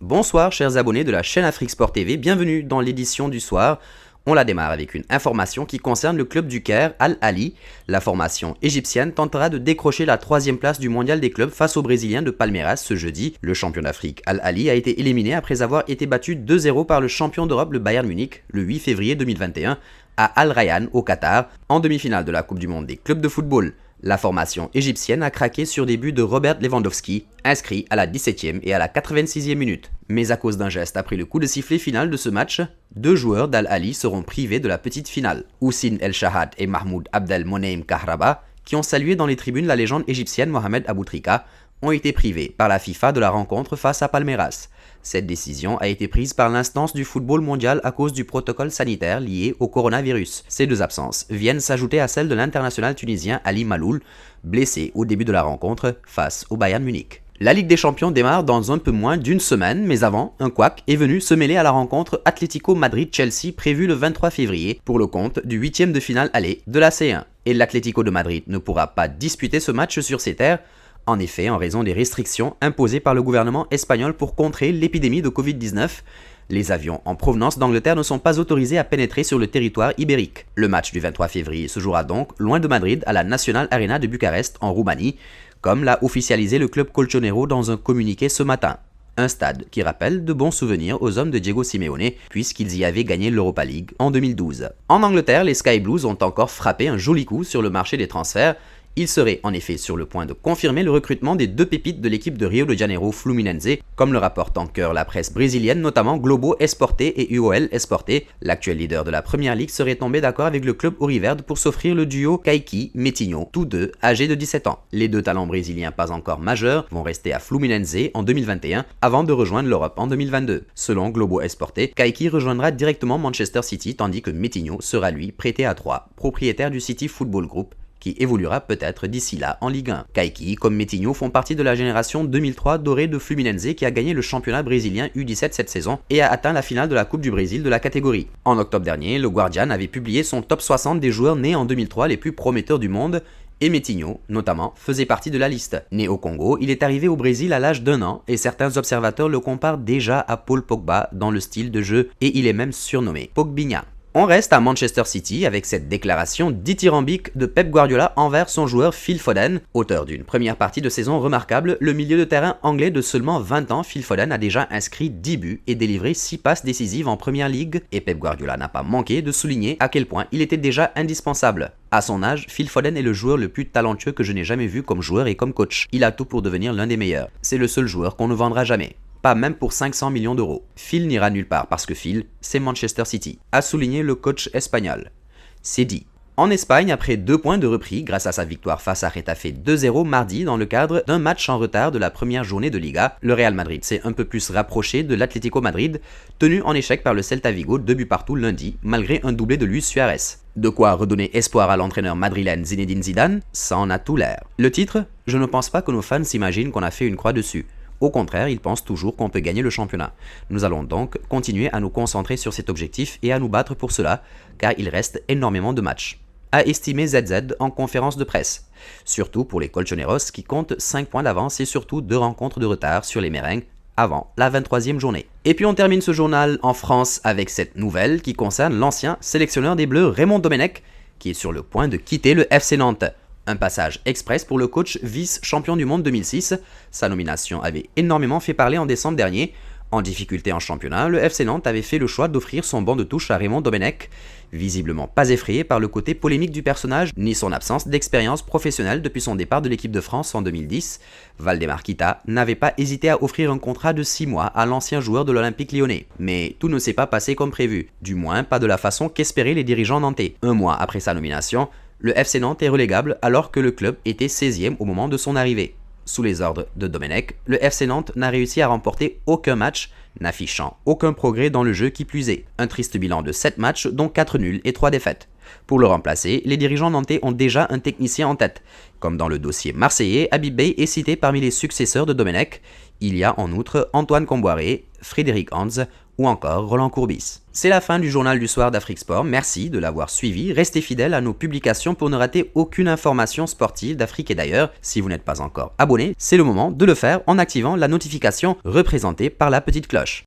Bonsoir chers abonnés de la chaîne Afrique Sport TV, bienvenue dans l'édition du soir. On la démarre avec une information qui concerne le club du Caire, Al Ahly. La formation égyptienne tentera de décrocher la 3e place du mondial des clubs face aux Brésiliens de Palmeiras ce jeudi. Le champion d'Afrique, Al Ahly, a été éliminé après avoir été battu 2-0 par le champion d'Europe, le Bayern Munich, le 8 février 2021, à Al Rayyan au Qatar, en demi-finale de la Coupe du Monde des clubs de football. La formation égyptienne a craqué sur des buts de Robert Lewandowski, inscrit à la 17e et à la 86e minute. Mais à cause d'un geste après le coup de sifflet final de ce match, 2 joueurs d'Al Ahly seront privés de la petite finale. Houssine El Shahad et Mahmoud Abdel Moneim Kahraba, qui ont salué dans les tribunes la légende égyptienne Mohamed Aboutrika, ont été privés par la FIFA de la rencontre face à Palmeiras. Cette décision a été prise par l'instance du football mondial à cause du protocole sanitaire lié au coronavirus. Ces 2 absences viennent s'ajouter à celle de l'international tunisien Ali Maloul, blessé au début de la rencontre face au Bayern Munich. La Ligue des Champions démarre dans un peu moins d'une semaine, mais avant, un couac est venu se mêler à la rencontre Atlético Madrid-Chelsea prévue le 23 février pour le compte du 8e de finale aller de la C1. Et l'Atlético de Madrid ne pourra pas disputer ce match sur ses terres. En effet, en raison des restrictions imposées par le gouvernement espagnol pour contrer l'épidémie de Covid-19, les avions en provenance d'Angleterre ne sont pas autorisés à pénétrer sur le territoire ibérique. Le match du 23 février se jouera donc loin de Madrid à la National Arena de Bucarest en Roumanie, comme l'a officialisé le club colchonero dans un communiqué ce matin. Un stade qui rappelle de bons souvenirs aux hommes de Diego Simeone, puisqu'ils y avaient gagné l'Europa League en 2012. En Angleterre, les Sky Blues ont encore frappé un joli coup sur le marché des transferts. Il serait en effet sur le point de confirmer le recrutement des 2 pépites de l'équipe de Rio de Janeiro Fluminense, comme le rapporte en cœur la presse brésilienne, notamment Globo Esporte et UOL Esporte. L'actuel leader de la Première Ligue serait tombé d'accord avec le club auriverde pour s'offrir le duo Kaique-Metinho, tous deux âgés de 17 ans. Les 2 talents brésiliens pas encore majeurs vont rester à Fluminense en 2021 avant de rejoindre l'Europe en 2022. Selon Globo Esporte, Kaique rejoindra directement Manchester City tandis que Metinho sera lui prêté à Troyes, propriétaire du City Football Group, qui évoluera peut-être d'ici là en Ligue 1. Kaique comme Metinho font partie de la génération 2003 dorée de Fluminense qui a gagné le championnat brésilien U17 cette saison et a atteint la finale de la Coupe du Brésil de la catégorie. En octobre dernier, le Guardian avait publié son top 60 des joueurs nés en 2003 les plus prometteurs du monde, et Metinho, notamment, faisait partie de la liste. Né au Congo, il est arrivé au Brésil à l'âge d'1 an et certains observateurs le comparent déjà à Paul Pogba dans le style de jeu et il est même surnommé Pogbinha. On reste à Manchester City avec cette déclaration dithyrambique de Pep Guardiola envers son joueur Phil Foden. Auteur d'une première partie de saison remarquable, le milieu de terrain anglais de seulement 20 ans, Phil Foden, a déjà inscrit 10 buts et délivré 6 passes décisives en Première Ligue. Et Pep Guardiola n'a pas manqué de souligner à quel point il était déjà indispensable. À son âge, Phil Foden est le joueur le plus talentueux que je n'ai jamais vu comme joueur et comme coach. Il a tout pour devenir l'un des meilleurs. C'est le seul joueur qu'on ne vendra jamais. Pas même pour 500 millions d'euros. Phil n'ira nulle part parce que Phil, c'est Manchester City, a souligné le coach espagnol. C'est dit. En Espagne, après 2 points de repris grâce à sa victoire face à Getafe 2-0 mardi dans le cadre d'un match en retard de la première journée de Liga, le Real Madrid s'est un peu plus rapproché de l'Atlético Madrid, tenu en échec par le Celta Vigo 2 buts partout lundi, malgré un doublé de Luis Suarez. De quoi redonner espoir à l'entraîneur madrilène Zinedine Zidane, ça en a tout l'air. Le titre, je ne pense pas que nos fans s'imaginent qu'on a fait une croix dessus. Au contraire, ils pensent toujours qu'on peut gagner le championnat. Nous allons donc continuer à nous concentrer sur cet objectif et à nous battre pour cela, car il reste énormément de matchs. A estimé ZZ en conférence de presse. Surtout pour les Colchoneros qui comptent 5 points d'avance et surtout 2 rencontres de retard sur les Merengues avant la 23e journée. Et puis on termine ce journal en France avec cette nouvelle qui concerne l'ancien sélectionneur des Bleus Raymond Domenech, qui est sur le point de quitter le FC Nantes. Un passage express pour le coach vice-champion du monde 2006. Sa nomination avait énormément fait parler en décembre dernier. En difficulté en championnat, le FC Nantes avait fait le choix d'offrir son banc de touche à Raymond Domenech, visiblement pas effrayé par le côté polémique du personnage, ni son absence d'expérience professionnelle depuis son départ de l'équipe de France en 2010. Valdemar Kita n'avait pas hésité à offrir un contrat de 6 mois à l'ancien joueur de l'Olympique Lyonnais. Mais tout ne s'est pas passé comme prévu, du moins pas de la façon qu'espéraient les dirigeants nantais. 1 mois après sa nomination, le FC Nantes est relégable alors que le club était 16e au moment de son arrivée. Sous les ordres de Domenech, le FC Nantes n'a réussi à remporter aucun match, n'affichant aucun progrès dans le jeu qui plus est. Un triste bilan de 7 matchs dont 4 nuls et 3 défaites. Pour le remplacer, les dirigeants nantais ont déjà un technicien en tête. Comme dans le dossier marseillais, Habib Beye est cité parmi les successeurs de Domenech. Il y a en outre Antoine Comboiré, Frédéric Hans ou encore Roland Courbis. C'est la fin du journal du soir d'Afrique Sport, merci de l'avoir suivi, restez fidèles à nos publications pour ne rater aucune information sportive d'Afrique et d'ailleurs. Si vous n'êtes pas encore abonné, c'est le moment de le faire en activant la notification représentée par la petite cloche.